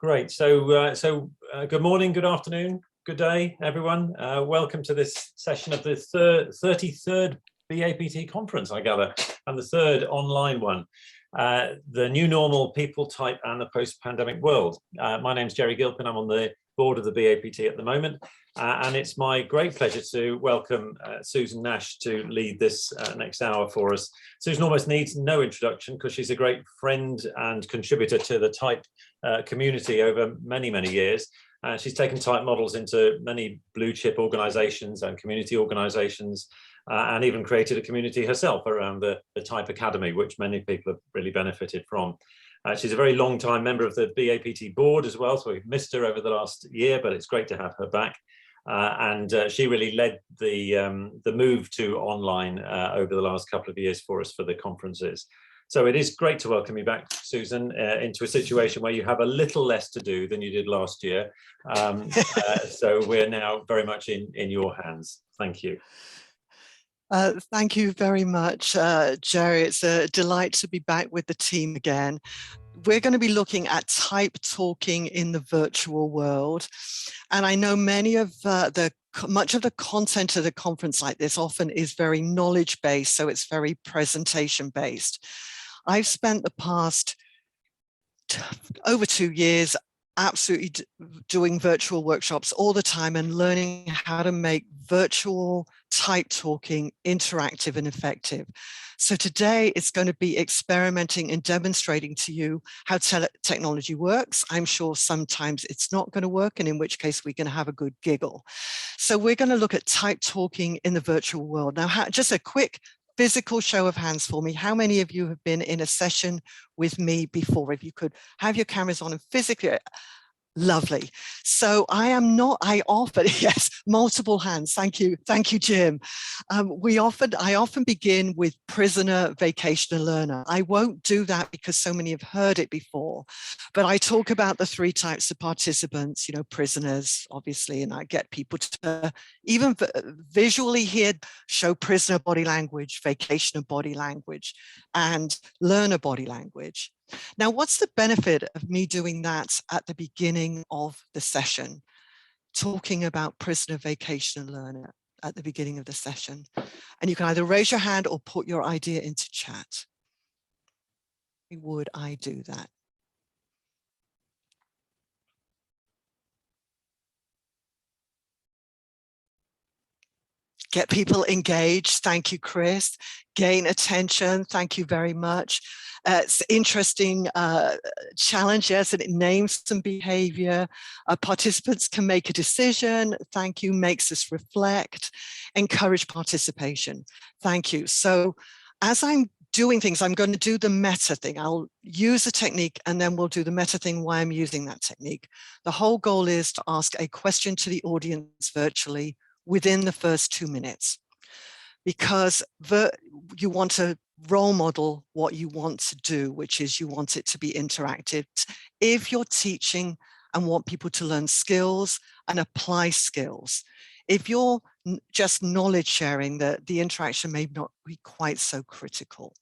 Great. Good morning, good afternoon, good day, everyone. Welcome to this session of the 33rd BAPT conference, I gather, and the third online one. The new normal, people type, and the post-pandemic world. My name's Jerry Gilpin. I'm on the board of the BAPT at the moment, and it's my great pleasure to welcome Susan Nash to lead this next hour for us. Susan almost needs no introduction because she's a great friend and contributor to the type community over many, many years. She's taken type models into many blue chip organizations and community organizations, and even created a community herself around the Type Academy, which many people have really benefited from. She's a very long time member of the BAPT board as well, so we've missed her over the last year, but it's great to have her back. She really led the move to online over the last couple of years for us for the conferences. So it is great to welcome you back, Susan, into a situation where you have a little less to do than you did last year. So we're now very much in your hands. Thank you. Thank you very much, Jerry. It's a delight to be back with the team again. We're going to be looking at type talking in the virtual world. And I know much of the content of the conference like this often is very knowledge-based, so it's very presentation-based. I've spent the past over 2 years absolutely doing virtual workshops all the time and learning how to make virtual type talking interactive and effective. So today it's going to be experimenting and demonstrating to you how technology works. I'm sure sometimes it's not going to work, and in which case we're going to have a good giggle. So we're going to look at type talking in the virtual world. Now, just a quick physical show of hands for me. How many of you have been in a session with me before? If you could have your cameras on and physically, lovely. So I often, yes, multiple hands. Thank you, Jim. I often begin with prisoner, vacationer, learner. I won't do that because so many have heard it before, but I talk about the 3 types of participants, prisoners, obviously, and I get people to even visually show prisoner body language, vacationer body language, and learner body language. Now, what's the benefit of me doing that at the beginning of the session? Talking about prisoner, vacation, and learner at the beginning of the session. And you can either raise your hand or put your idea into chat. Why would I do that? Get people engaged. Thank you, Chris. Gain attention. Thank you very much. It's interesting challenge, yes, and it names some behavior. Participants can make a decision. Thank you. Makes us reflect. Encourage participation. Thank you. So as I'm doing things, I'm going to do the meta thing. I'll use a technique and then we'll do the meta thing while I'm using that technique. The whole goal is to ask a question to the audience virtually within the first 2 minutes, because you want to role model what you want to do, which is you want it to be interactive. If you're teaching and want people to learn skills and apply skills, if you're just knowledge sharing, the interaction may not be quite so critical.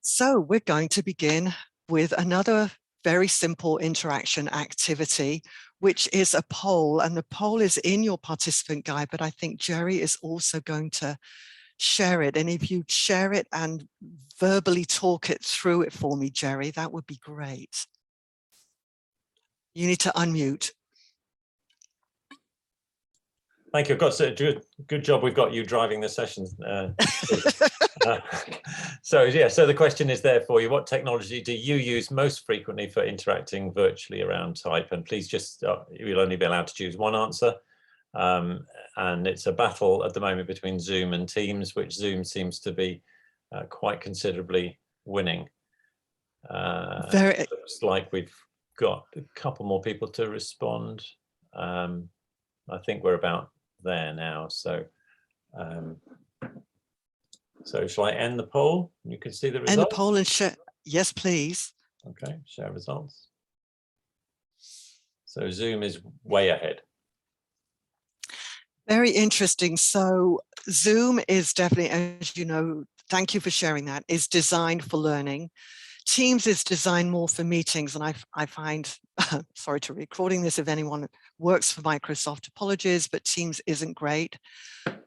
So we're going to begin with another very simple interaction activity, which is a poll, and the poll is in your participant guide, but I think Jerry is also going to share it. And if you share it and verbally talk it through it for me, Jerry, that would be great. You need to unmute. Thank you. I've got a good job. We've got you driving the sessions. So the question is there for you. What technology do you use most frequently for interacting virtually around type? And please just, you'll only be allowed to choose one answer. And it's a battle at the moment between Zoom and Teams, which Zoom seems to be quite considerably winning. Looks like we've got a couple more people to respond. I think we're about there now. So shall I end the poll? You can see the results. End the poll and share. Yes, please. Okay, share results. So Zoom is way ahead. Very interesting. So Zoom is definitely, as you know, thank you for sharing that, is designed for learning. Teams is designed more for meetings, and I find, sorry to recording this if anyone works for Microsoft, apologies, but Teams isn't great.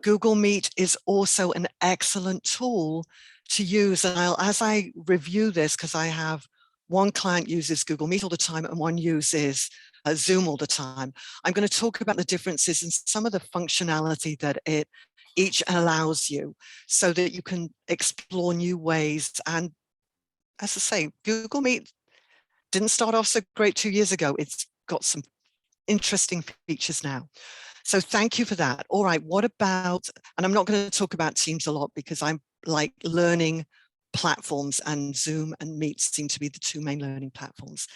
Google Meet is also an excellent tool to use, and as I review this, because I have one client uses Google Meet all the time and one uses Zoom all the time, I'm going to talk about the differences and some of the functionality that it each allows you so that you can explore new ways. And as I say, Google Meet didn't start off so great 2 years ago. It's got some interesting features now. So thank you for that. All right, what about, and I'm not going to talk about Teams a lot because I'm like learning platforms, and Zoom and Meet seem to be the two main learning platforms.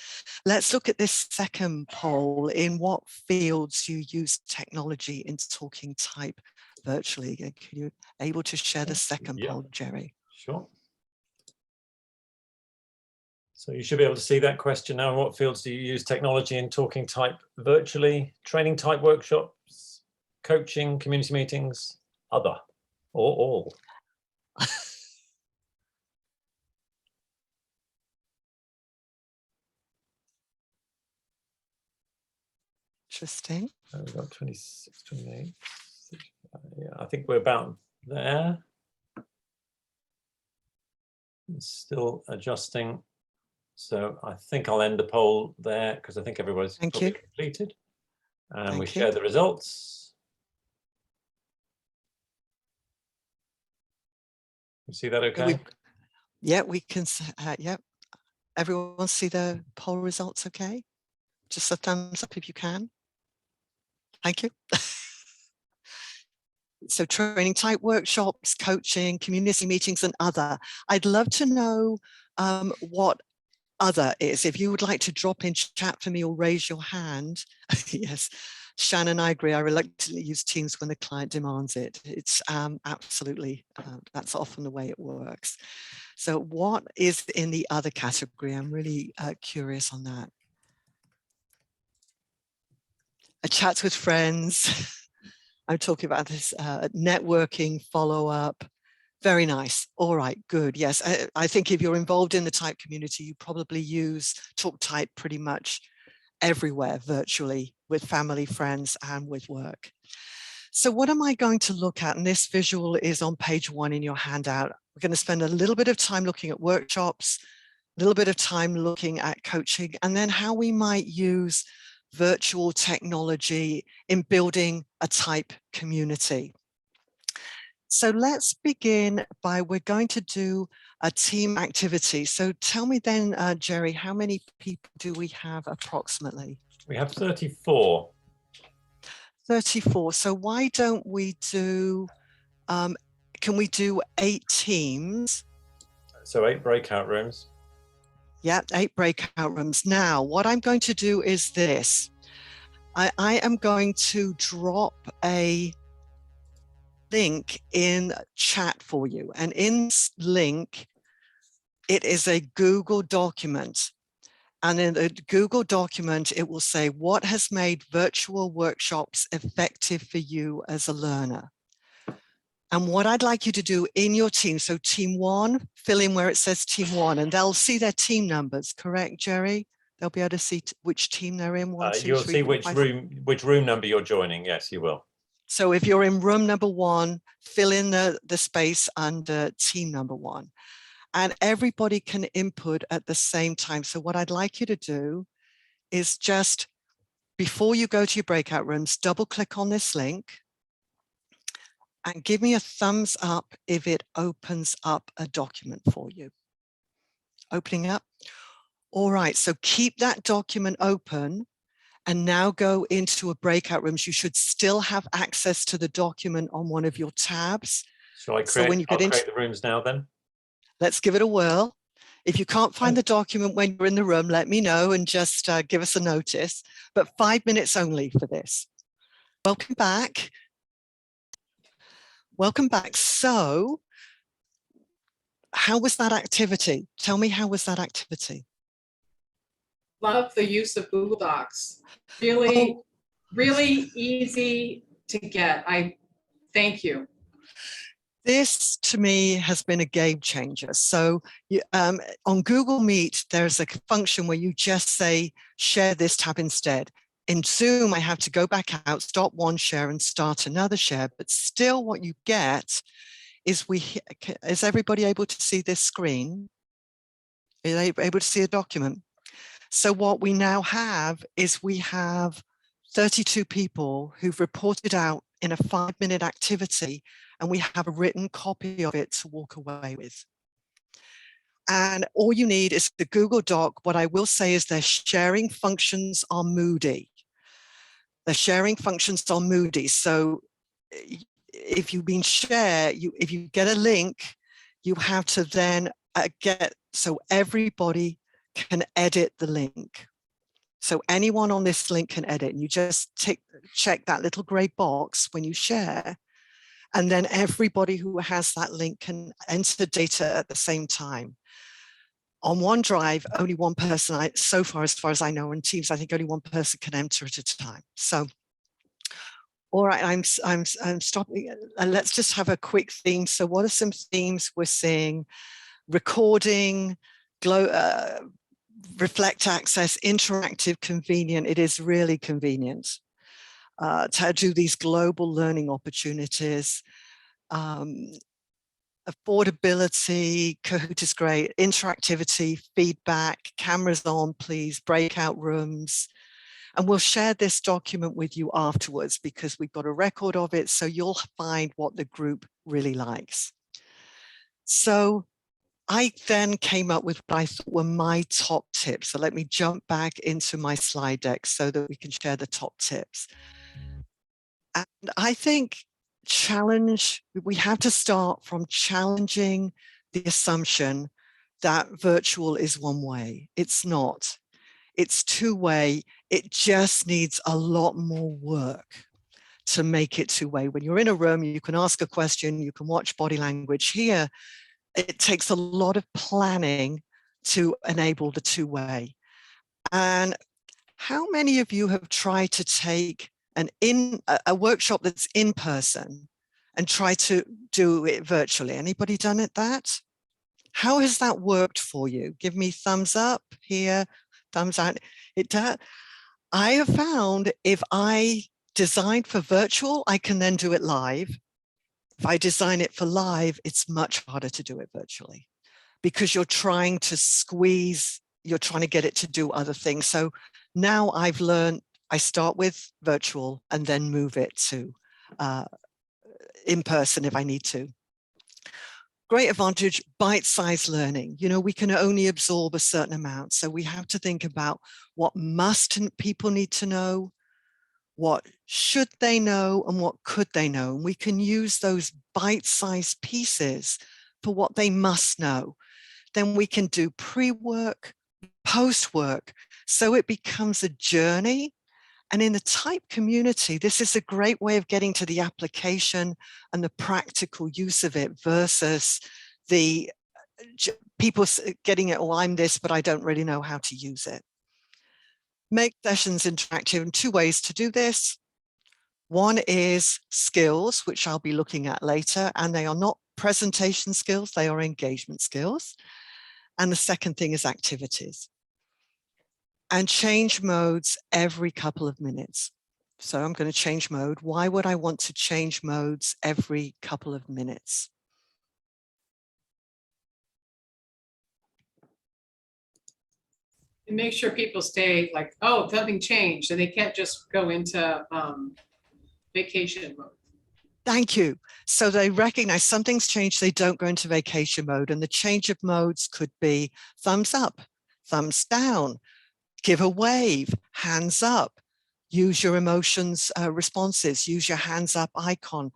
Let's look at this second poll. In what fields do you use technology in talking type virtually? Can you able to share the second poll, Jerry? Sure. So you should be able to see that question now. In what fields do you use technology in talking type virtually? Training type workshops, coaching, community meetings, other, or all? Interesting. We've got 26, 28. Yeah, I think we're about there. It's still adjusting. So I think I'll end the poll there because I think everybody's probably completed. And we share the results. You see that okay? Yeah, we can, yeah. Everyone see the poll results okay? Just a thumbs up if you can. Thank you. So training type workshops, coaching, community meetings, and other. I'd love to know what other is. If you would like to drop in chat for me or raise your hand. Yes, Shannon, I agree. I reluctantly use Teams when the client demands it. It's absolutely, that's often the way it works. So what is in the other category? I'm really curious on that. A chat with friends. I'm talking about this networking, follow-up. Very nice. All right, good. Yes, I think if you're involved in the type community, you probably use talk type pretty much everywhere virtually with family, friends, and with work. So what am I going to look at? And this visual is on page 1 in your handout. We're going to spend a little bit of time looking at workshops, a little bit of time looking at coaching, and then how we might use virtual technology in building a type community. So let's begin by, we're going to do a team activity. So tell me then, Jerry, how many people do we have approximately? We have 34. 34. So why don't we do, can we do 8 teams? So 8 breakout rooms. Yeah, 8 breakout rooms. Now, what I'm going to do is this. I am going to drop a link in chat for you. And in this link, it is a Google document. And in the Google document, it will say, what has made virtual workshops effective for you as a learner? And what I'd like you to do in your team, so team 1, fill in where it says team 1, and they'll see their team numbers, correct, Jerry? They'll be able to see which team they're in. 1, 2, you'll 3, see 4, which room number you're joining. Yes, you will. So if you're in room number 1, fill in the space under team number 1. And everybody can input at the same time. So what I'd like you to do is just, before you go to your breakout rooms, double click on this link and give me a thumbs up if it opens up a document for you. Opening up. All right, so keep that document open and now go into a breakout rooms. You should still have access to the document on one of your tabs. Shall I create, so when you get into the rooms now then? Let's give it a whirl. If you can't find the document when you're in the room, let me know and just give us a notice. But 5 minutes only for this. Welcome back. Welcome back. So how was that activity? Tell me, how was that activity? Love the use of Google Docs. Really, really easy to get. I thank you. This to me has been a game changer. So on Google Meet, there's a function where you just say, share this tab instead. In Zoom, I have to go back out, stop one share and start another share. But still what you get is is everybody able to see this screen? Are they able to see a document? So what we now have is we have 32 people who've reported out in a 5-minute activity, and we have a written copy of it to walk away with. And all you need is the Google Doc. What I will say is their sharing functions are moody. The sharing functions are moody. So if you've been shared, if you get a link, you have to then so everybody can edit the link. So anyone on this link can edit, and you just check that little gray box when you share, and then everybody who has that link can enter data at the same time. On OneDrive, only one person, so far as I know, on Teams, I think only one person can enter at a time. So, all right, I'm stopping. Let's just have a quick theme. So what are some themes we're seeing? Recording, reflect access, interactive, convenient. It is really convenient to do these global learning opportunities. Affordability, Kahoot is great. Interactivity, feedback, cameras on, please, breakout rooms. And we'll share this document with you afterwards because we've got a record of it. So you'll find what the group really likes. So I then came up with what I thought were my top tips. So let me jump back into my slide deck so that we can share the top tips. And I think we have to start from challenging the assumption that virtual is one way. It's not. It's two-way. It just needs a lot more work to make it two-way. When you're in a room, you can ask a question, you can watch body language. Here, it takes a lot of planning to enable the two-way. And how many of you have tried to take a workshop that's in person and try to do it virtually? Anybody done that? How has that worked for you? Give me thumbs up here, thumbs out. I have found if I design for virtual, I can then do it live. If I design it for live, it's much harder to do it virtually because you're trying to get it to do other things. So now I've learned, I start with virtual and then move it to in person if I need to. Great advantage, bite-sized learning. You know, we can only absorb a certain amount. So we have to think about what must people need to know, what should they know, and what could they know. And we can use those bite-sized pieces for what they must know. Then we can do pre-work, post-work, so it becomes a journey. And in the type community, this is a great way of getting to the application and the practical use of it versus the people getting it, oh, I'm this, but I don't really know how to use it. Make sessions interactive, and 2 ways to do this. One is skills, which I'll be looking at later, and they are not presentation skills, they are engagement skills. And the second thing is activities. And change modes every couple of minutes. So I'm going to change mode. Why would I want to change modes every couple of minutes? And make sure people stay like, oh, something changed, and they can't just go into vacation mode. Thank you. So they recognize something's changed, they don't go into vacation mode. And the change of modes could be thumbs up, thumbs down, give a wave, hands up, use your emotions responses, use your hands up icon,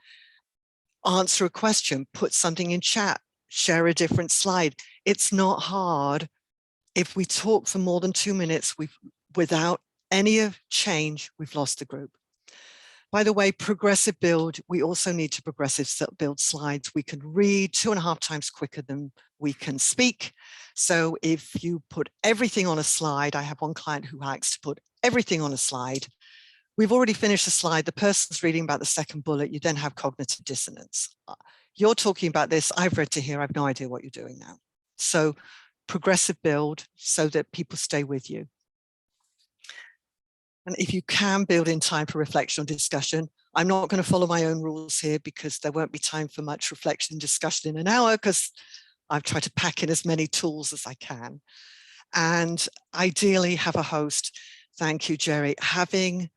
answer a question, put something in chat, share a different slide. It's not hard. If we talk for more than 2 minutes, without any of change, we've lost the group. By the way, progressive build, we also need to progressive build slides. We can read 2.5 times quicker than we can speak. So if you put everything on a slide, I have one client who likes to put everything on a slide. We've already finished the slide. The person's reading about the second bullet. You then have cognitive dissonance. you're talking about this, I've read to here, I've no idea what you're doing now. So progressive build so that people stay with you. And if you can build in time for reflection or discussion, I'm not going to follow my own rules here because there won't be time for much reflection and discussion in an hour because I've tried to pack in as many tools as I can. And ideally have a host. Thank you, Jerry. Having,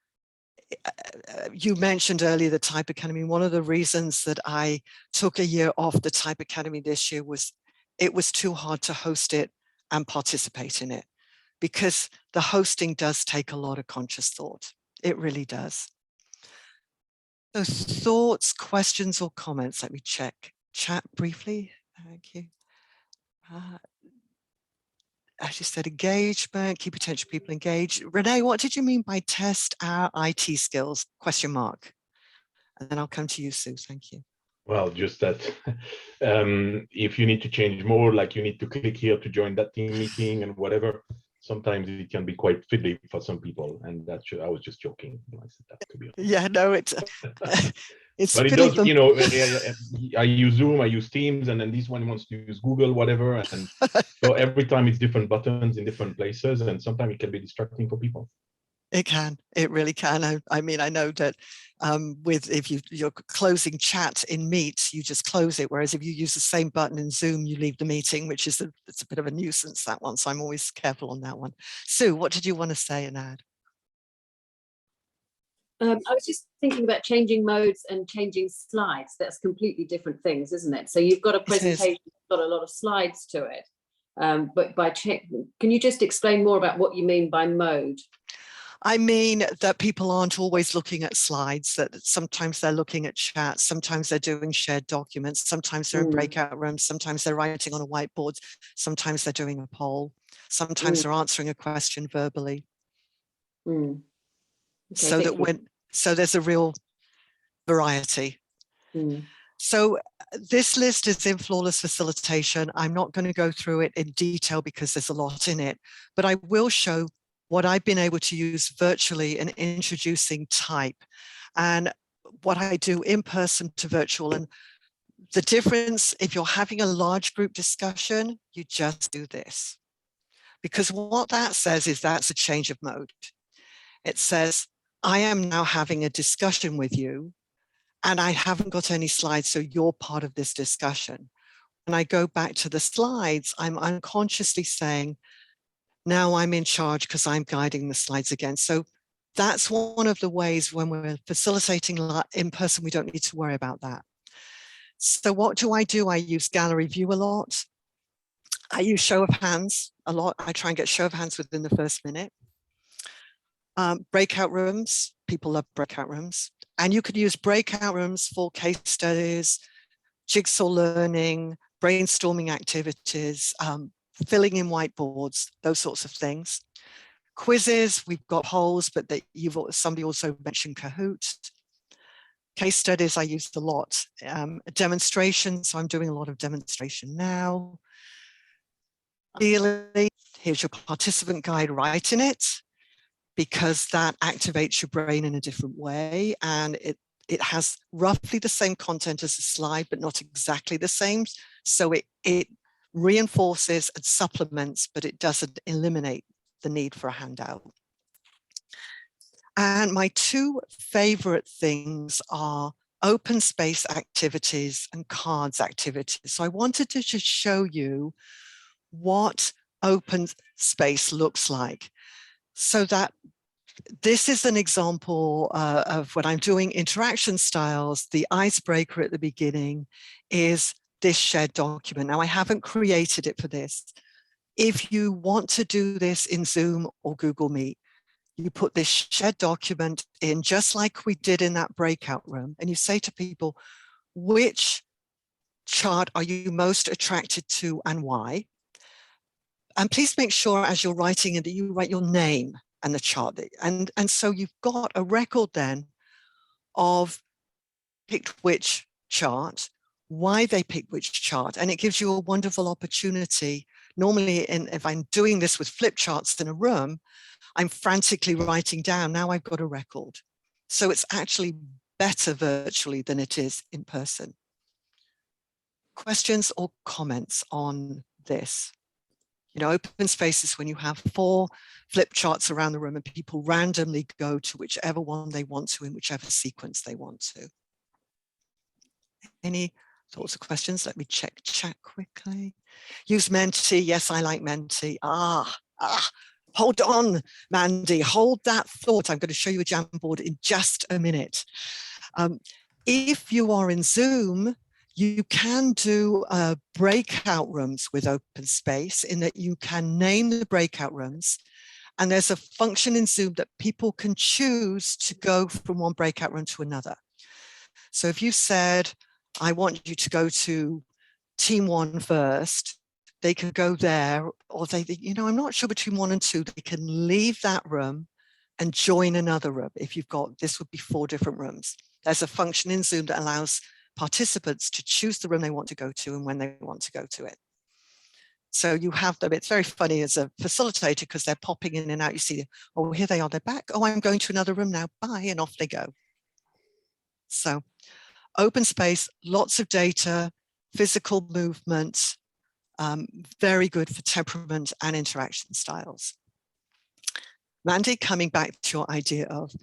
you mentioned earlier the Type Academy. One of the reasons that I took a year off the Type Academy this year was it was too hard to host it and participate in it, because the hosting does take a lot of conscious thought. It really does. So thoughts, questions, or comments? Let me check. Chat briefly. Thank you. As you said, engagement, keep potential people engaged. Renee, what did you mean by test our IT skills? Question mark. And then I'll come to you, Sue. Thank you. Well, just that if you need to change more, like you need to click here to join that team meeting and whatever, sometimes it can be quite fiddly for some people. And that's, I was just joking when I said that, to be honest. Yeah, no, it's but it does, you know, I use Zoom, I use Teams, and then this one wants to use Google, whatever. And so every time it's different buttons in different places, and sometimes it can be distracting for people. It can, it really can. I mean, I know that if you're closing chat in Meet, you just close it. Whereas if you use the same button in Zoom, you leave the meeting, which is it's a bit of a nuisance, that one. So I'm always careful on that one. Sue, what did you want to say and add? I was just thinking about changing modes and changing slides. That's completely different things, isn't it? So you've got a presentation that's got a lot of slides to it. But can you just explain more about what you mean by mode? I mean that people aren't always looking at slides, that sometimes they're looking at chat, sometimes they're doing shared documents, sometimes they're in breakout rooms, sometimes they're writing on a whiteboard, sometimes they're doing a poll, sometimes they're answering a question verbally. Okay, so there's a real variety. So this list is in Flawless Facilitation. I'm not going to go through it in detail because there's a lot in it, but I will show what I've been able to use virtually in introducing type and what I do in person to virtual. And the difference, if you're having a large group discussion, you just do this. Because what that says is that's a change of mode. It says, I am now having a discussion with you and I haven't got any slides, so you're part of this discussion. When I go back to the slides, I'm unconsciously saying, now I'm in charge because I'm guiding the slides again. So that's one of the ways when we're facilitating in person, we don't need to worry about that. So what do? I use gallery view a lot. I use show of hands a lot. I try and get show of hands within the first minute. Breakout rooms, people love breakout rooms. And you could use breakout rooms for case studies, jigsaw learning, brainstorming activities, filling in whiteboards, those sorts of things. Quizzes, we've got polls, but somebody also mentioned Kahoot. Case studies, I used a lot. Demonstrations, so I'm doing a lot of demonstration now. Ideally, here's your participant guide, write in it, because that activates your brain in a different way. And it has roughly the same content as a slide, but not exactly the same. So it reinforces and supplements, but it doesn't eliminate the need for a handout. And my two favorite things are open space activities and cards activities. So I wanted to just show you what open space looks like. So that this is an example of when I'm doing interaction styles. The icebreaker at the beginning is this shared document. Now I haven't created it for this. If you want to do this in Zoom or Google Meet, you put this shared document in just like we did in that breakout room. And you say to people, which chart are you most attracted to and why? And please make sure as you're writing it that you write your name and the chart. And so you've got a record then of picked which chart, why they picked which chart, and it gives you a wonderful opportunity. Normally, if I'm doing this with flip charts in a room, I'm frantically writing down, now I've got a record. So it's actually better virtually than it is in person. questions or comments on this? You know, open spaces when you have 4 flip charts around the room and people randomly go to whichever one they want to in whichever sequence they want to. Any thoughts or questions? Let me check chat quickly. Use Menti. Yes, I like Menti. Hold on, Mandy, hold that thought. I'm going to show you a Jamboard in just a minute. If you are in Zoom, you can do breakout rooms with open space in that you can name the breakout rooms. And there's a function in Zoom that people can choose to go from one breakout room to another. So if you said, I want you to go to team 1 first, they could go there, or they, you know, I'm not sure between 1 and 2, they can leave that room and join another room. If you've got, this would be 4 different rooms. There's a function in Zoom that allows participants to choose the room they want to go to and when they want to go to it. So you have them, it's very funny as a facilitator because they're popping in and out. You see, oh, here they are, they're back. Oh, I'm going to another room now, bye, and off they go. So open space, lots of data, physical movement, very good for temperament and interaction styles. Mandy, coming back to your idea of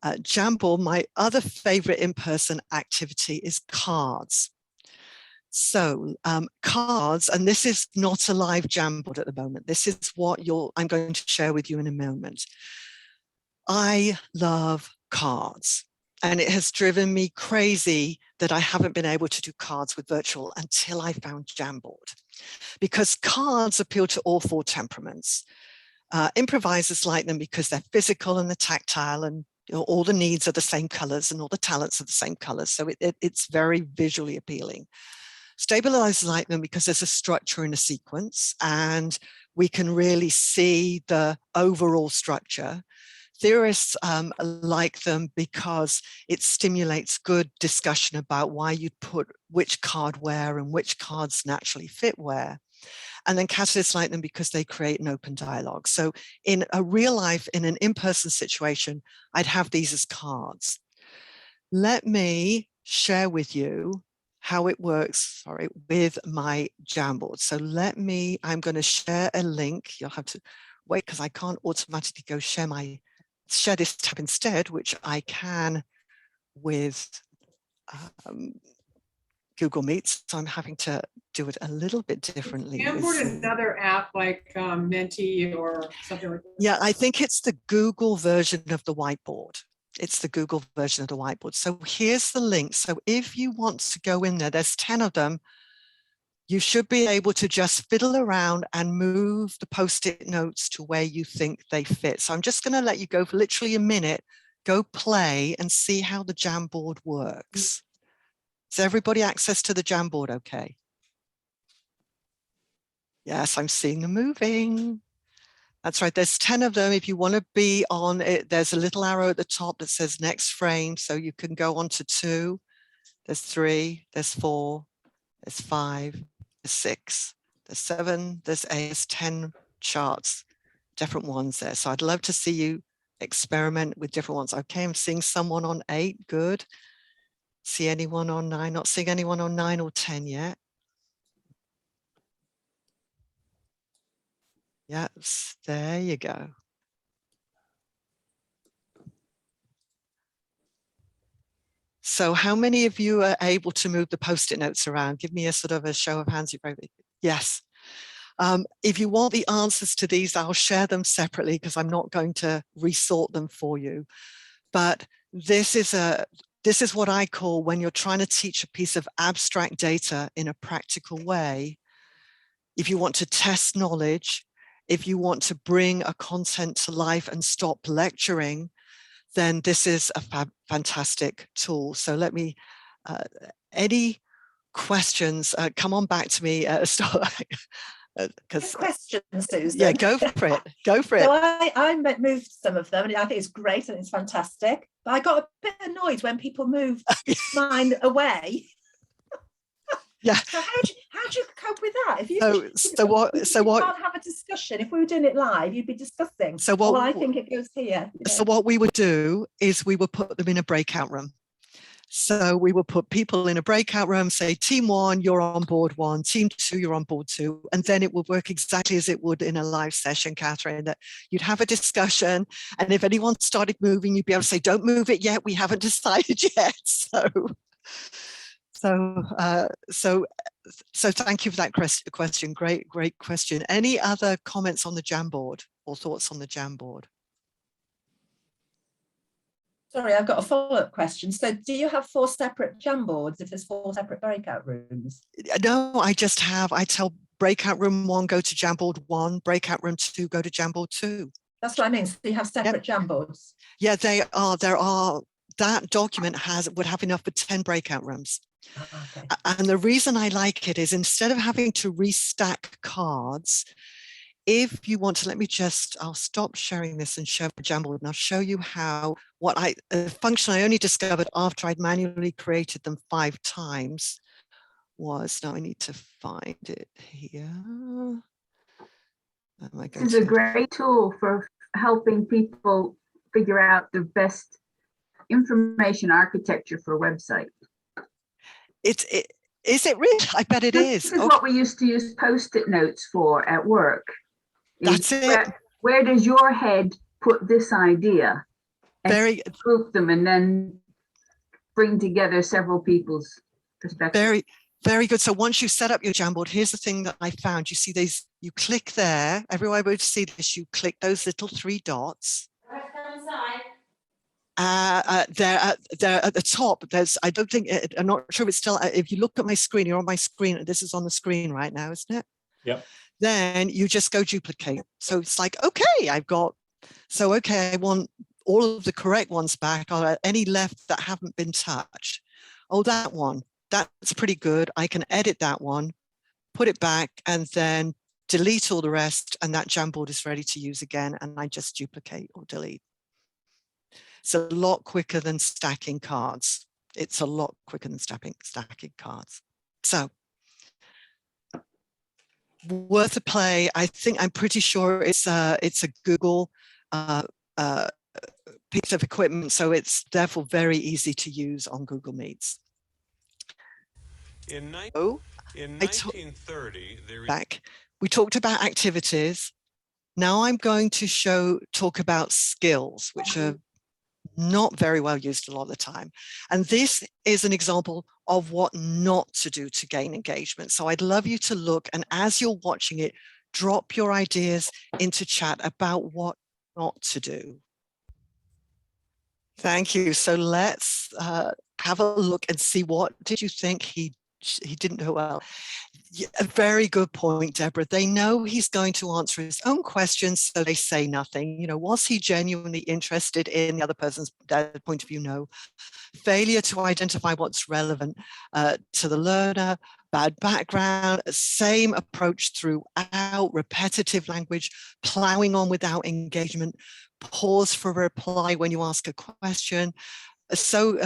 Jamboard, my other favorite in-person activity is cards. So cards, and this is not a live Jamboard at the moment. This is what I'm going to share with you in a moment. I love cards. And it has driven me crazy that I haven't been able to do cards with virtual until I found Jamboard. Because cards appeal to all 4 temperaments. Improvisers like them because they're physical and they're tactile, and you know, all the needs are the same colors and all the talents are the same colors. So it's very visually appealing. Stabilizers like them because there's a structure in a sequence and we can really see the overall structure. Theorists like them because it stimulates good discussion about why you'd put which card where and which cards naturally fit where. And then catalysts like them because they create an open dialogue. So in a real life, in an in-person situation, I'd have these as cards. Let me share with you how it works, with my Jamboard. So I'm going to share a link. You'll have to wait because I can't automatically go share this tab instead, which I can with Google Meet. So I'm having to do it a little bit differently. Jamboard is another app like Menti or something like that. Yeah, I think it's the Google version of the whiteboard. It's the Google version of the whiteboard. So here's the link. So if you want to go in there's 10 of them. You should be able to just fiddle around and move the Post-it notes to where you think they fit. So I'm just going to let you go for literally a minute, go play and see how the Jamboard works. Has everybody access to the Jamboard okay? Yes, I'm seeing them moving. That's right, there's 10 of them. If you want to be on it, there's a little arrow at the top that says next frame. So you can go on to 2, there's 3, there's 4, there's 5, there's 6, there's 7, there's 8, there's 10 charts, different ones there. So I'd love to see you experiment with different ones. Okay, I'm seeing someone on 8, good. See anyone on 9? Not seeing anyone on 9 or 10 yet. Yes, there you go. So how many of you are able to move the Post-it notes around? Give me a sort of a show of hands. Yes. If you want the answers to these, I'll share them separately because I'm not going to resort them for you. But this is what I call when you're trying to teach a piece of abstract data in a practical way. If you want to test knowledge, if you want to bring a content to life and stop lecturing, then this is a fantastic tool. So let me, any questions, come on back to me. Question, Susan. Yeah, go for it. Go for it. So I moved some of them and I think it's great and it's fantastic. But I got a bit annoyed when people moved mine away. Yeah. So how do you cope with that? If you can't have a discussion, if we were doing it live, you'd be discussing. So what? Well, I think it goes here. So what we would do is we would put them in a breakout room. So we will put people in a breakout room, say team 1, you're on board 1, team 2, you're on board 2, and then it will work exactly as it would in a live session, Catherine, that you'd have a discussion, and if anyone started moving, you'd be able to say, don't move it yet, we haven't decided yet. So thank you for that question. Great question. Any other comments on the Jamboard or thoughts on the Jamboard? Sorry, I've got a follow-up question. So do you have 4 separate Jamboards if there's 4 separate breakout rooms? No, I tell breakout room 1, go to Jamboard 1, breakout room 2, go to Jamboard 2. That's what I mean. So you have separate Jamboards? Yeah, there are. That document would have enough for 10 breakout rooms. Okay. And the reason I like it is instead of having to restack cards, if you want to, I'll stop sharing this and show the Jamboard, and I'll show you how, a function I only discovered after I'd manually created them 5 times was, now I need to find it here. This is a great tool for helping people figure out the best information architecture for a website. Is it really? I bet it is. This is what we used to use Post-it notes for at work. That's it. Where does your head put this idea? And group them and then bring together several people's perspectives. Very good. So once you set up your Jamboard, here's the thing that I found. You see these, you click there, everyone would see this, you click those little 3 dots. There at the top, I'm not sure if it's still, if you look at my screen, you're on my screen, this is on the screen right now, isn't it? Yep. Then you just go duplicate. So it's like, okay, I want all of the correct ones back. Are any left that haven't been touched? Oh, that one, that's pretty good. I can edit that one, put it back, and then delete all the rest, and that Jamboard is ready to use again, and I just duplicate or delete. It's a lot quicker than stacking cards. It's a lot quicker than stacking cards. So worth a play. I'm pretty sure it's a Google piece of equipment, so it's therefore very easy to use on Google Meets. In 1930, we talked about activities. Now I'm going to talk about skills, which are not very well used a lot of the time. And this is an example of what not to do to gain engagement. So I'd love you to look, and as you're watching it, drop your ideas into chat about what not to do. Thank you. So let's have a look and see, what did you think he didn't do well? A very good point, Deborah. They know he's going to answer his own questions, so they say nothing. You know, was he genuinely interested in the other person's point of view? No. Failure to identify what's relevant to the learner, bad background, same approach throughout, repetitive language, plowing on without engagement, pause for a reply when you ask a question. So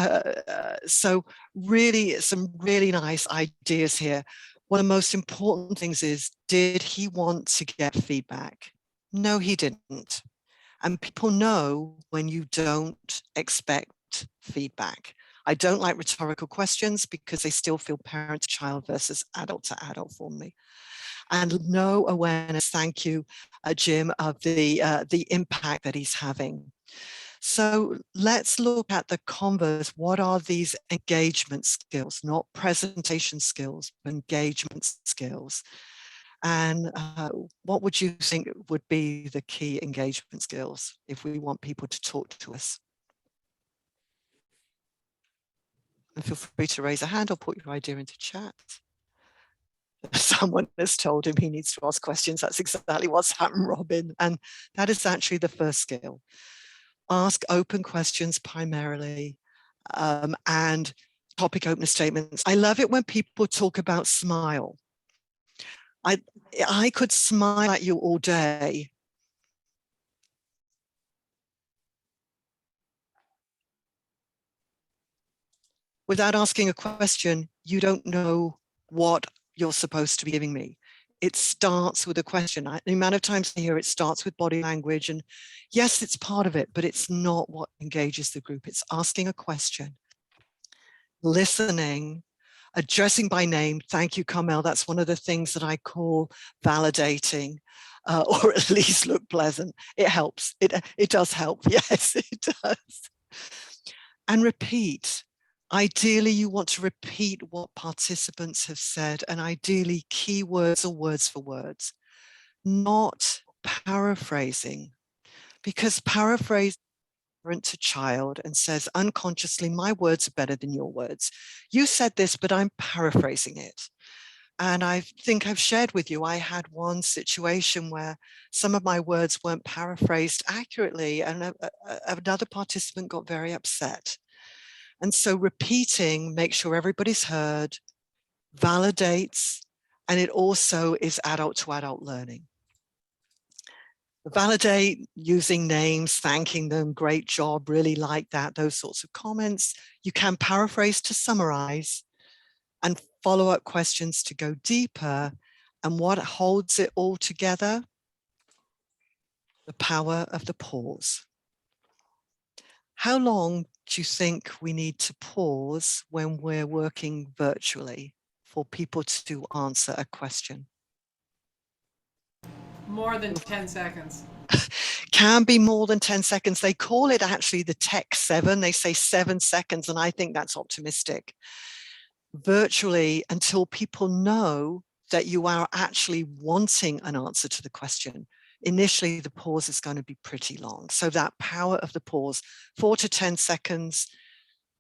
really some really nice ideas here. One of the most important things is, did he want to get feedback? No, he didn't. And people know when you don't expect feedback. I don't like rhetorical questions because they still feel parent to child versus adult to adult for me. And no awareness, thank you, Jim, of the impact that he's having. So let's look at the converse. What are these engagement skills? Not presentation skills, but engagement skills. And what would you think would be the key engagement skills if we want people to talk to us? And feel free to raise a hand or put your idea into chat. Someone has told him he needs to ask questions. That's exactly what's happened, Robin. And that is actually the first skill. Ask open questions primarily, and topic opener statements. I love it when people talk about smile. I could smile at you all day. Without asking a question, you don't know what you're supposed to be giving me. It starts with a question. The amount of times I hear it starts with body language, and yes, it's part of it, but it's not what engages the group. It's asking a question. listening, addressing by name. Thank you, Carmel. That's one of the things that I call validating, or at least look pleasant. It helps. It does help. Yes, it does. And repeat. Ideally, you want to repeat what participants have said, and ideally keywords or words for words, not paraphrasing, because paraphrase to child and says unconsciously, my words are better than your words. You said this, but I'm paraphrasing it. And I think I've shared with you, I had one situation where some of my words weren't paraphrased accurately, and another participant got very upset. And so repeating, make sure everybody's heard, validates, and it also is adult to adult learning. Validate using names, thanking them, great job, really like that, those sorts of comments. You can paraphrase to summarize and follow-up questions to go deeper. And what holds it all together? The power of the pause. How long do you think we need to pause when we're working virtually for people to answer a question? More than 10 seconds. Can be more than 10 seconds. They call it actually the Tech 7. They say 7 seconds, and I think that's optimistic. Virtually, until people know that you are actually wanting an answer to the question. Initially, the pause is going to be pretty long. So that power of the pause, 4 to 10 seconds,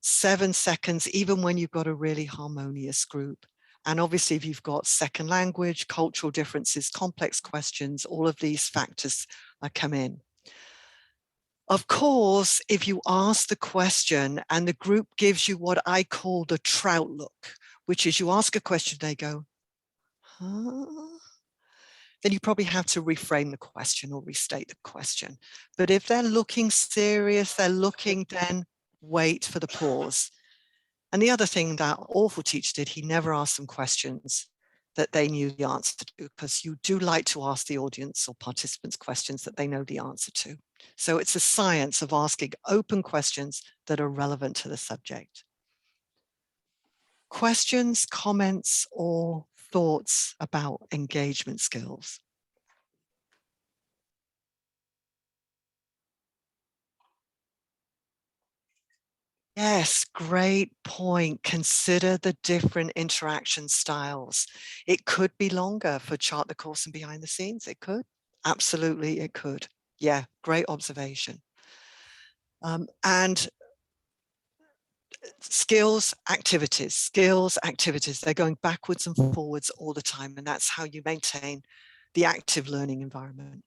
7 seconds, even when you've got a really harmonious group. And obviously, if you've got second language, cultural differences, complex questions, all of these factors come in. Of course, if you ask the question and the group gives you what I call the trout look, which is you ask a question, they go, huh? Then you probably have to reframe the question or restate the question. But if they're looking serious, they're looking, then wait for the pause. And the other thing that awful teacher did, he never asked them questions that they knew the answer to, because you do like to ask the audience or participants questions that they know the answer to. So it's a science of asking open questions that are relevant to the subject. Questions, comments, or thoughts about engagement skills? Yes, great point. Consider the different interaction styles. It could be longer for chart the course and behind the scenes. It could. Absolutely, it could. Yeah, great observation. And skills, activities. They're going backwards and forwards all the time. And that's how you maintain the active learning environment.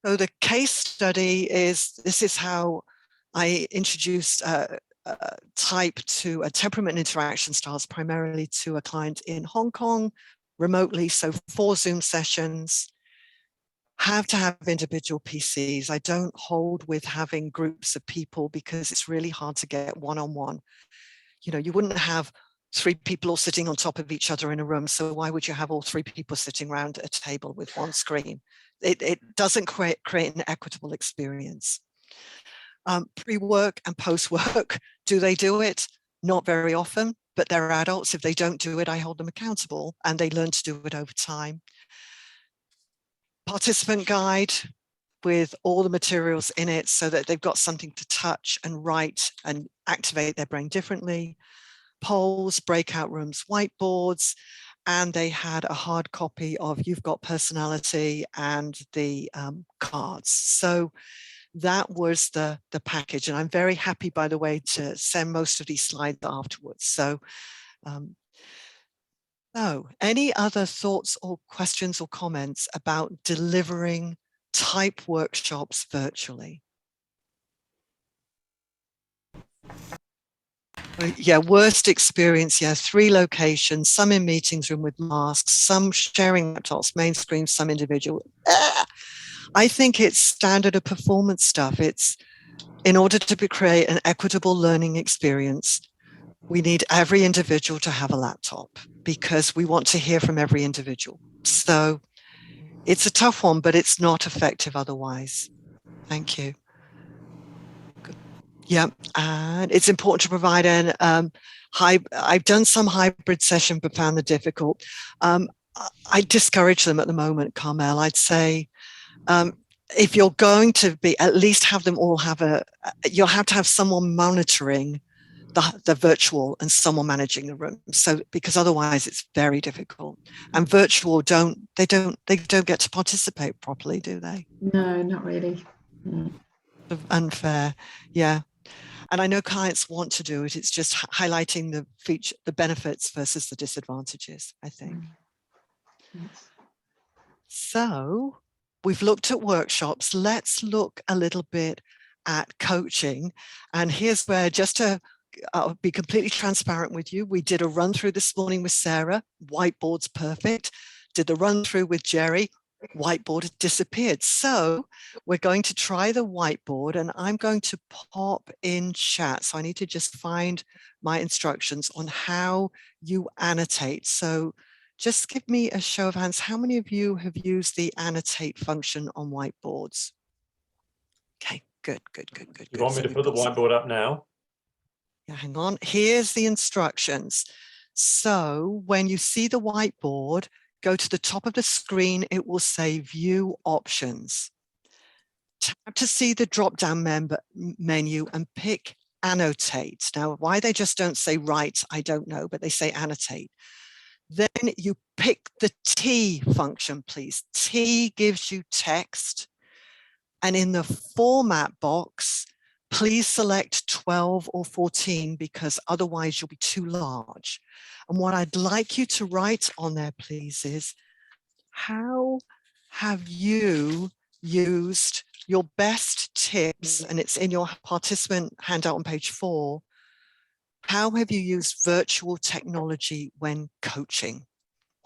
So the case study is, this is how I introduced type to temperament interaction styles, primarily to a client in Hong Kong, remotely. So 4 Zoom sessions. Have to have individual PCs. I don't hold with having groups of people because it's really hard to get one-on-one. You know, you wouldn't have 3 people all sitting on top of each other in a room. So why would you have all 3 people sitting around a table with one screen? It doesn't create an equitable experience. Pre-work and post-work, do they do it? Not very often, but they're adults. If they don't do it, I hold them accountable, and they learn to do it over time. Participant guide with all the materials in it so that they've got something to touch and write and activate their brain differently. Polls, breakout rooms, whiteboards, and they had a hard copy of You've Got Personality and the cards. So that was the package. And I'm very happy, by the way, to send most of these slides afterwards. So any other thoughts or questions or comments about delivering type workshops virtually? Yeah, worst experience, yeah, 3 locations, some in meetings room with masks, some sharing laptops, main screen, some individual. I think it's standard of performance stuff. It's in order to create an equitable learning experience, we need every individual to have a laptop because we want to hear from every individual. So it's a tough one, but it's not effective otherwise. Thank you. Good. Yeah, and it's important to provide an I've done some hybrid session but found it difficult. I discourage them at the moment, Carmel. I'd say if you're going to be, at least have them all have you'll have to have someone monitoring the virtual and someone managing the room. So because otherwise it's very difficult. And virtual they don't get to participate properly, do they? No, not really. Unfair, yeah. And I know clients want to do it. It's just highlighting the benefits versus the disadvantages, I think. Yes. So we've looked at workshops. Let's look a little bit at coaching. And here's where, just to I'll be completely transparent with you, we did a run through this morning with Sarah. Whiteboard's perfect. Did the run through with Jerry. Whiteboard had disappeared. So we're going to try the whiteboard, and I'm going to pop in chat. So I need to just find my instructions on how you annotate. So just give me a show of hands. How many of you have used the annotate function on whiteboards? Okay, good. You want me to put the whiteboard up now? Yeah, hang on. Here's the instructions. So when you see the whiteboard, go to the top of the screen. It will say View Options. Tap to see the drop-down menu and pick Annotate. Now, why they just don't say Write, I don't know, but they say Annotate. Then you pick the T function, please. T gives you text. And in the format box, please select 12 or 14 because otherwise you'll be too large. And what I'd like you to write on there, please, is how have you used your best tips? And it's in your participant handout on page 4. How have you used virtual technology when coaching?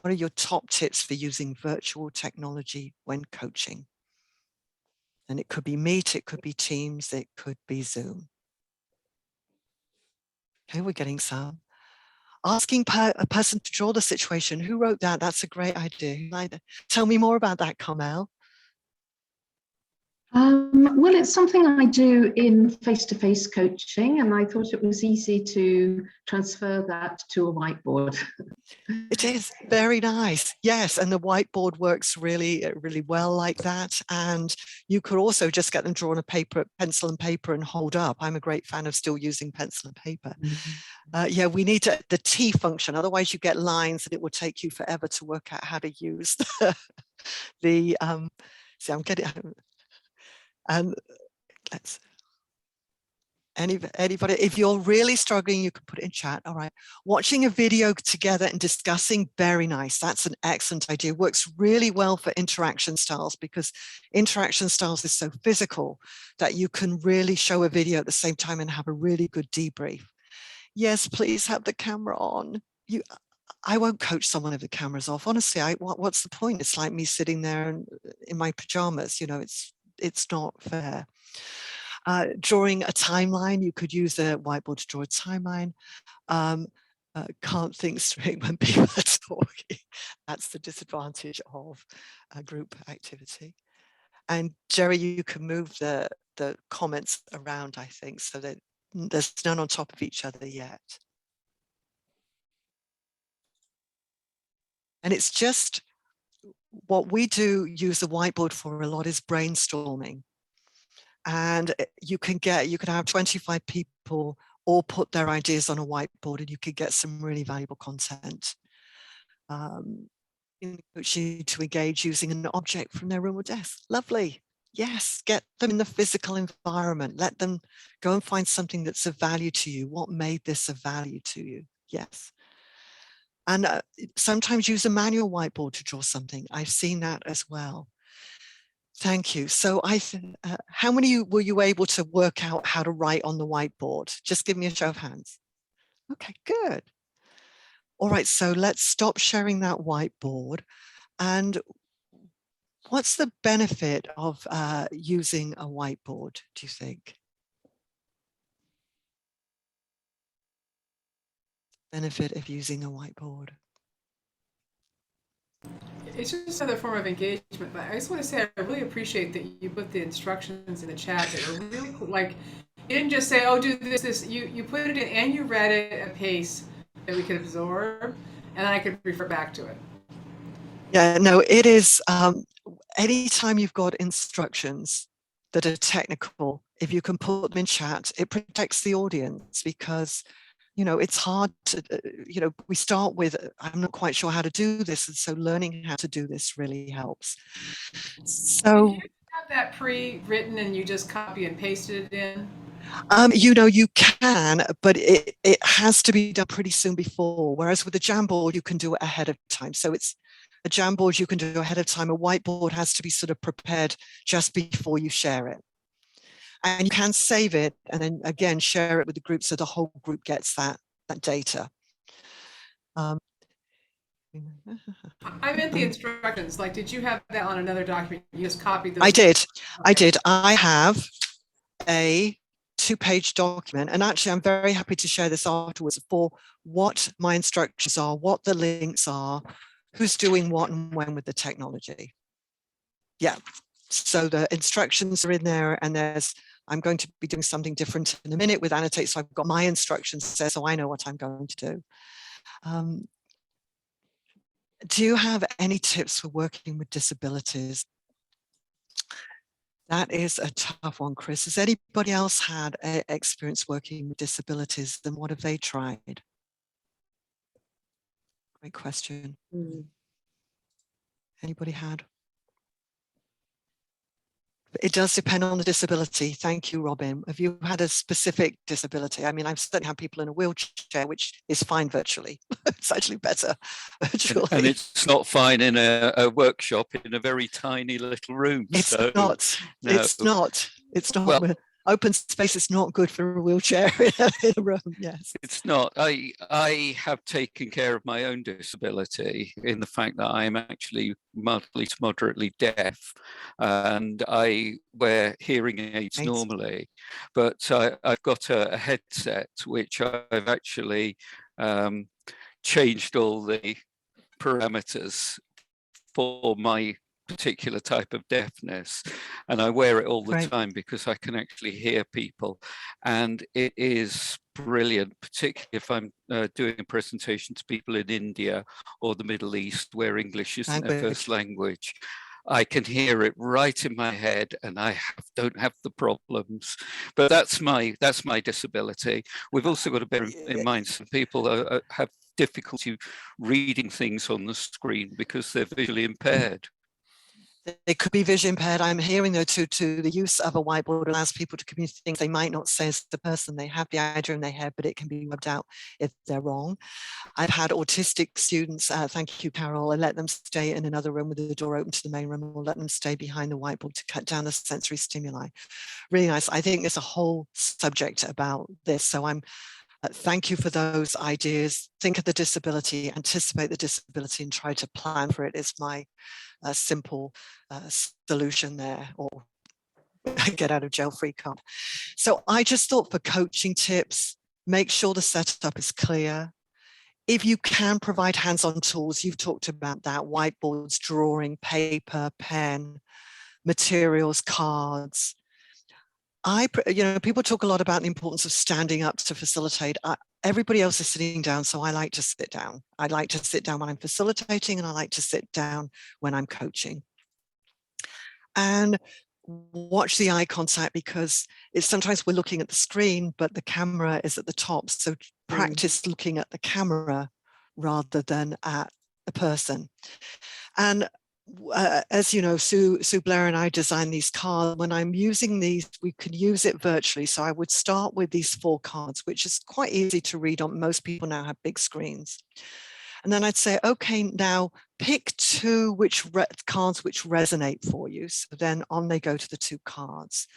What are your top tips for using virtual technology when coaching? And it could be Meet, it could be Teams, it could be Zoom. Okay, we're getting some. Asking a person to draw the situation. Who wrote that? That's a great idea. Tell me more about that, Carmel. Well, it's something I do in face-to-face coaching, and I thought it was easy to transfer that to a whiteboard. It is very nice. Yes, and the whiteboard works really well like that. And you could also just get them drawn a pencil and paper and hold up. I'm a great fan of still using pencil and paper. Yeah, we need the T function. Otherwise, you get lines and it will take you forever to work out how to use see, I'm getting. And let's. Anybody, if you're really struggling, you can put it in chat. All right. Watching a video together and discussing, very nice. That's an excellent idea. Works really well for interaction styles because interaction styles is so physical that you can really show a video at the same time and have a really good debrief. Yes, please have the camera on. I won't coach someone if the camera's off. Honestly, what's the point? It's like me sitting there in my pajamas. You know, it's not fair. Drawing a timeline, you could use a whiteboard to draw a timeline. Can't think straight when people are talking. That's the disadvantage of a group activity. And Jerry, you can move the comments around, I think, so that there's none on top of each other yet. And it's just what we do use the whiteboard for a lot is brainstorming. And you can have 25 people all put their ideas on a whiteboard and you could get some really valuable content. Coach you to engage using an object from their room or desk. Lovely. Yes, get them in the physical environment. Let them go and find something that's of value to you. What made this of value to you? Yes. And sometimes use a manual whiteboard to draw something. I've seen that as well. Thank you. So how many were you able to work out how to write on the whiteboard? Just give me a show of hands. Okay, good. All right, so let's stop sharing that whiteboard. And what's the benefit of using a whiteboard, do you think? Benefit of using a whiteboard. It's just another form of engagement, but I just want to say I really appreciate that you put the instructions in the chat that are really cool. Like, You didn't just say, oh, do this. You put it in and you read it at a pace that we could absorb, and then I could refer back to it. Yeah, no, it is, anytime you've got instructions that are technical, if you can put them in chat, it protects the audience, because, you know, it's hard to, you know, we start with, I'm not quite sure how to do this. And so learning how to do this really helps. So, did you have that pre-written and you just copy and pasted it in? you know, you can, but it has to be done pretty soon before. Whereas with a Jamboard, you can do it ahead of time. So it's a Jamboard you can do ahead of time. A whiteboard has to be sort of prepared just before you share it. And you can save it and then again share it with the group so the whole group gets that data. I meant the instructions. Like, did you have that on another document? You just copied those? I did. Okay. I did. I have a 2-page document, and actually I'm very happy to share this afterwards for what my instructions are, what the links are, who's doing what and when with the technology. Yeah, so the instructions are in there, and I'm going to be doing something different in a minute with annotate, so I've got my instructions there so I know what I'm going to do. Do you have any tips for working with disabilities? That is a tough one, Chris. Has anybody else had experience working with disabilities, and what have they tried? Great question. Anybody had? It does depend on the disability. Thank you, Robin. Have you had a specific disability? I mean, I've certainly had people in a wheelchair, which is fine virtually. It's actually better virtually. And it's not fine in a workshop in a very tiny little room. It's so, not. No. It's not. It's not. Well, open space is not good for a wheelchair in a room. Yes, it's not. I have taken care of my own disability in the fact that I am actually mildly to moderately deaf, and I wear hearing aids normally, but I've got a headset which I've actually changed all the parameters for my particular type of deafness, and I wear it all the time because I can actually hear people, and it is brilliant, particularly if I'm doing a presentation to people in India or the Middle East where English isn't their first language. I can hear it right in my head, and I don't have the problems. But that's my disability. We've also got to bear in mind some people have difficulty reading things on the screen because they're visually impaired. They could be vision impaired. I'm hearing though to the use of a whiteboard allows people to communicate things they might not say as the person. They have the idea in their head, but it can be rubbed out if they're wrong. I've had autistic students, thank you, Carol, and let them stay in another room with the door open to the main room, or let them stay behind the whiteboard to cut down the sensory stimuli. Really nice. I think there's a whole subject about this. So I'm thank you for those ideas. Think of the disability, anticipate the disability, and try to plan for it is my simple solution there, or get out of jail free card. So I just thought for coaching tips, make sure the setup is clear. If you can provide hands-on tools, you've talked about that, whiteboards, drawing, paper, pen, materials, cards. People talk a lot about the importance of standing up to facilitate. Everybody else is sitting down, so I like to sit down. I like to sit down when I'm facilitating, and I like to sit down when I'm coaching. And watch the eye contact, because it's sometimes we're looking at the screen, but the camera is at the top. So practice looking at the camera rather than at the person. And as you know, Sue Blair and I designed these cards. When I'm using these, we can use it virtually. So I would start with these 4 cards, which is quite easy to read on. Most people now have big screens. And then I'd say, okay, now pick 2 cards which resonate for you. So then on they go to the 2 cards.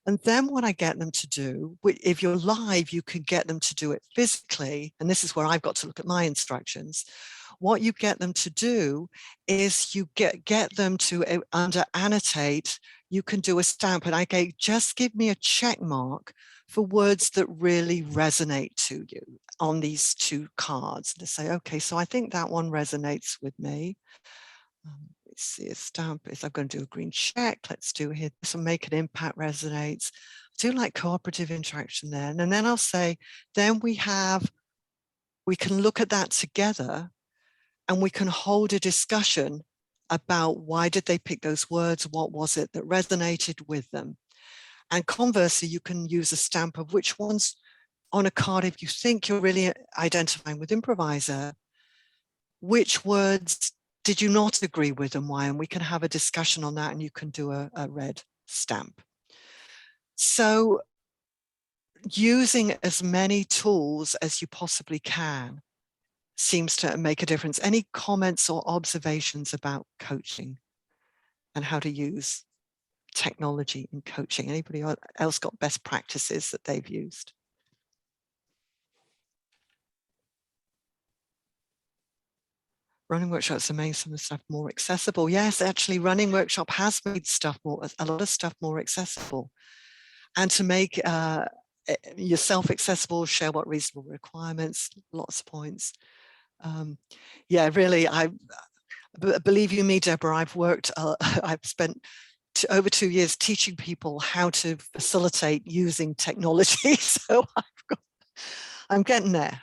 And then what I get them to do, if you're live, you can get them to do it physically. And this is where I've got to look at my instructions. What you get them to do is you get them to, under annotate, you can do a stamp. And I go, just give me a check mark for words that really resonate to you on these 2 cards. And to say, okay, so I think that one resonates with me. let's see, a stamp is, I'm going to do a green check. Let's do here, this will make an impact resonates. I do like cooperative interaction there. And then I'll say, then we can look at that together and we can hold a discussion about why did they pick those words? What was it that resonated with them? And conversely, you can use a stamp of which ones on a card, if you think you're really identifying with improviser, which words did you not agree with and why? And we can have a discussion on that and you can do a red stamp. So using as many tools as you possibly can seems to make a difference. Any comments or observations about coaching and how to use technology in coaching? Anybody else got best practices that they've used? Running workshops are making some of the stuff more accessible. Yes, actually running workshop has made a lot of stuff more accessible. And to make yourself accessible, share what reasonable requirements, lots of points. Yeah, really, believe you me, Deborah, I've spent over 2 years teaching people how to facilitate using technology. So I'm getting there,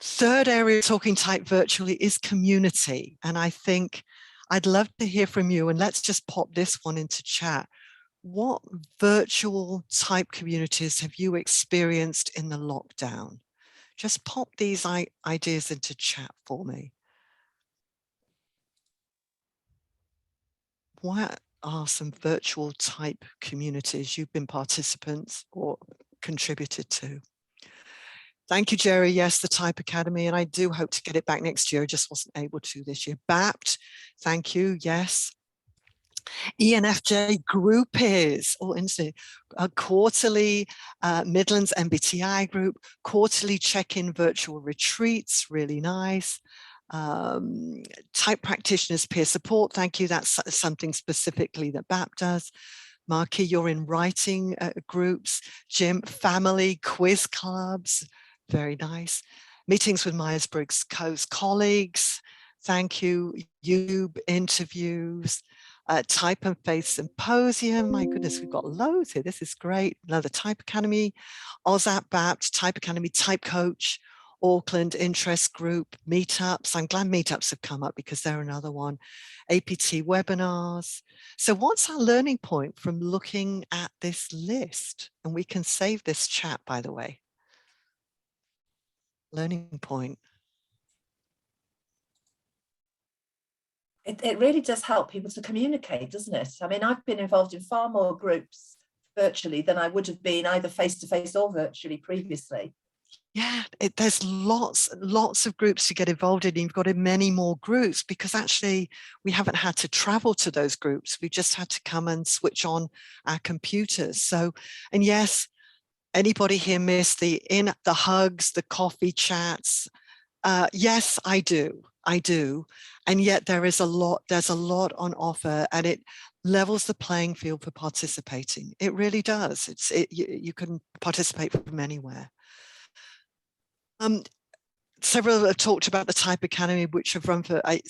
Third area talking type virtually is community. And I think I'd love to hear from you, and let's just pop this one into chat. What virtual type communities have you experienced in the lockdown? Just pop these ideas into chat for me. What are some virtual type communities you've been participants or contributed to? Thank you, Jerry. Yes, the Type Academy, and I do hope to get it back next year. I just wasn't able to this year. BAPT, thank you. Yes. ENFJ groupies, quarterly Midlands MBTI group, quarterly check-in virtual retreats, really nice. Type practitioners peer support, thank you. That's something specifically that BAP does. Marky, you're in writing groups. Jim, family quiz clubs, very nice. Meetings with Myers-Briggs colleagues, thank you. YouTube interviews. Type and Faith Symposium. My goodness, we've got loads here. This is great. Another Type Academy, OZAP BAPT, Type Academy, Type Coach, Auckland Interest Group, Meetups. I'm glad Meetups have come up because they're another one. APT webinars. So what's our learning point from looking at this list? And we can save this chat, by the way. Learning point. It really does help people to communicate, doesn't it? I mean, I've been involved in far more groups virtually than I would have been either face-to-face or virtually previously. Yeah, there's lots of groups to get involved in. You've got in many more groups because actually we haven't had to travel to those groups. We just had to come and switch on our computers. So, and yes, anybody here miss the hugs, the coffee chats? Yes, I do. And yet there's a lot on offer, and it levels the playing field for participating. It really does. You can participate from anywhere. Several have talked about the Type Academy, which have run for I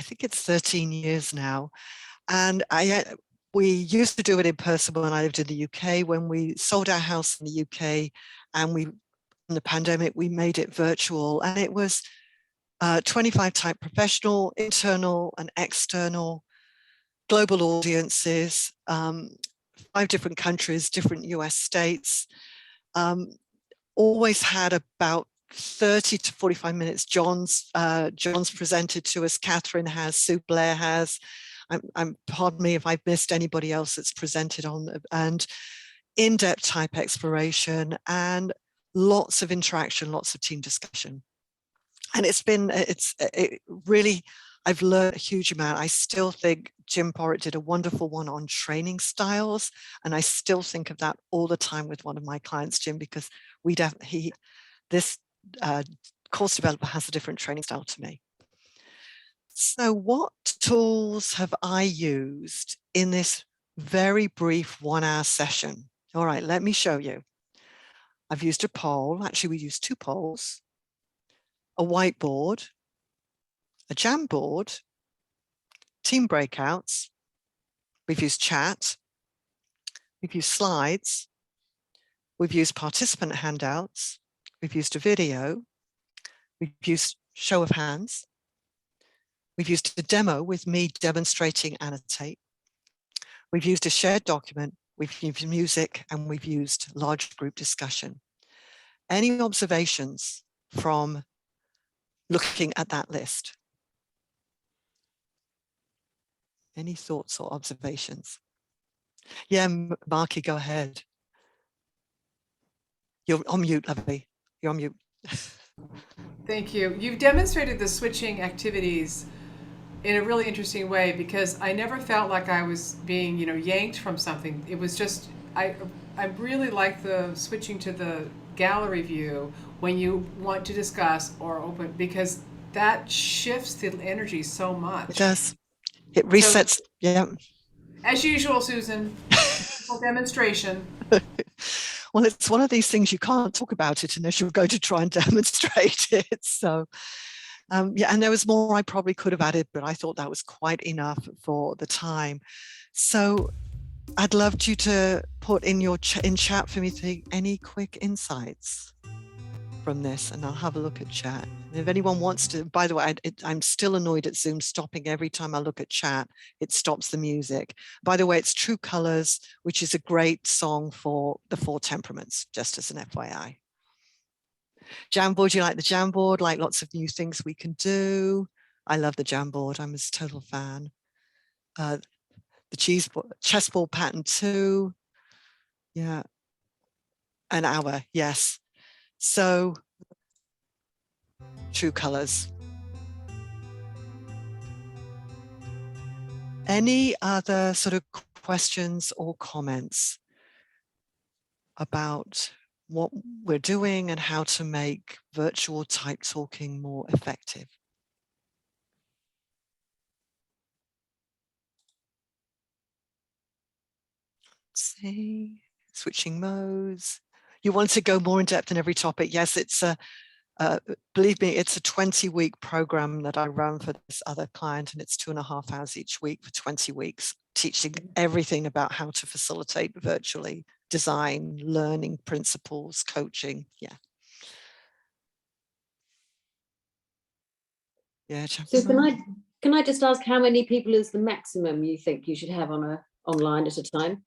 think it's 13 years now. And we used to do it in person when I lived in the UK. When we sold our house in the UK and in the pandemic, we made it virtual, and it was 25 type professional, internal and external, global audiences, 5 different countries, different US states, always had about 30 to 45 minutes. John's presented to us, Catherine has, Sue Blair has, pardon me if I've missed anybody else that's presented on, and in-depth type exploration and lots of interaction, lots of team discussion. And it really, I've learned a huge amount. I still think Jim Porritt did a wonderful one on training styles. And I still think of that all the time with one of my clients, Jim, because this course developer has a different training style to me. So what tools have I used in this very brief 1-hour session? All right, let me show you. I've used a poll. Actually, we used 2 polls, a whiteboard, a Jamboard, team breakouts, we've used chat, we've used slides, we've used participant handouts, we've used a video, we've used show of hands, we've used a demo with me demonstrating annotate, we've used a shared document, we've used music, and we've used large group discussion. Any observations from looking at that list? Any thoughts or observations? Yeah, Marky, go ahead. You're on mute, Lovey. You're on mute. Thank you. You've demonstrated the switching activities in a really interesting way, because I never felt like I was being, yanked from something. It was just, I really like the switching to the gallery view when you want to discuss or open, because that shifts the energy so much. It does. It resets. So, yeah. As usual, Susan, demonstration. Well, it's one of these things you can't talk about it unless you're going to try and demonstrate it. So, yeah, and there was more I probably could have added, but I thought that was quite enough for the time. So I'd love you to put in your in chat for me any quick insights from this, and I'll have a look at chat. And if anyone wants to, by the way, I'm still annoyed at Zoom stopping every time I look at chat. It stops the music. By the way, it's True Colors, which is a great song for the 4 temperaments, just as an FYI. Jamboard, you like the Jamboard? Like lots of new things we can do. I love the Jamboard. I'm a total fan. The chessboard pattern too. Yeah. An hour, yes. So, True Colors. Any other sort of questions or comments about what we're doing and how to make virtual type talking more effective? Let's see, switching modes. You want to go more in depth in every topic? Yes, it's a believe me, it's a 20-week program that I run for this other client, and it's 2.5 hours each week for 20 weeks, teaching everything about how to facilitate virtually, design, learning principles, coaching. Yeah. Yeah. So can I just ask how many people is the maximum you think you should have on online at a time?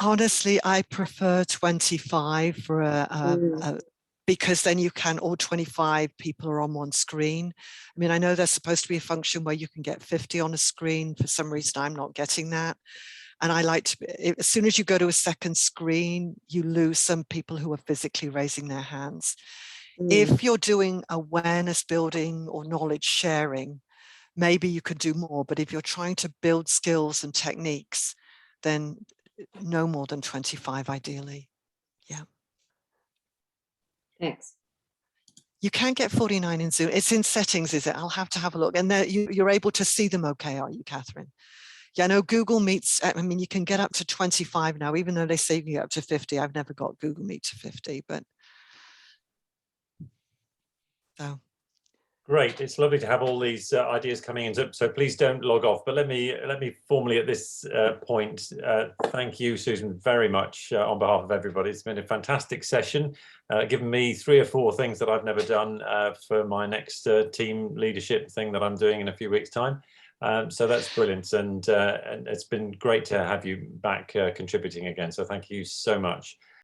Honestly, I prefer 25 for because then you can, all 25 people are on one screen. I mean, I know there's supposed to be a function where you can get 50 on a screen. For some reason, I'm not getting that. And I like to, as soon as you go to a second screen, you lose some people who are physically raising their hands. If you're doing awareness building or knowledge sharing, maybe you could do more. But if you're trying to build skills and techniques, then no more than 25 ideally. Yeah. Thanks. You can get 49 in Zoom. It's in settings, is it? I'll have to have a look. And there, you're able to see them okay, are you, Catherine? Yeah, no, Google Meets, I mean, you can get up to 25 now, even though they say you can get up to 50. I've never got Google Meet to 50, but so. Great, it's lovely to have all these ideas coming in. So please don't log off. But let me formally at this point thank you, Susan, very much on behalf of everybody. It's been a fantastic session, given me 3 or 4 things that I've never done for my next team leadership thing that I'm doing in a few weeks' time. So that's brilliant, and it's been great to have you back contributing again. So thank you so much.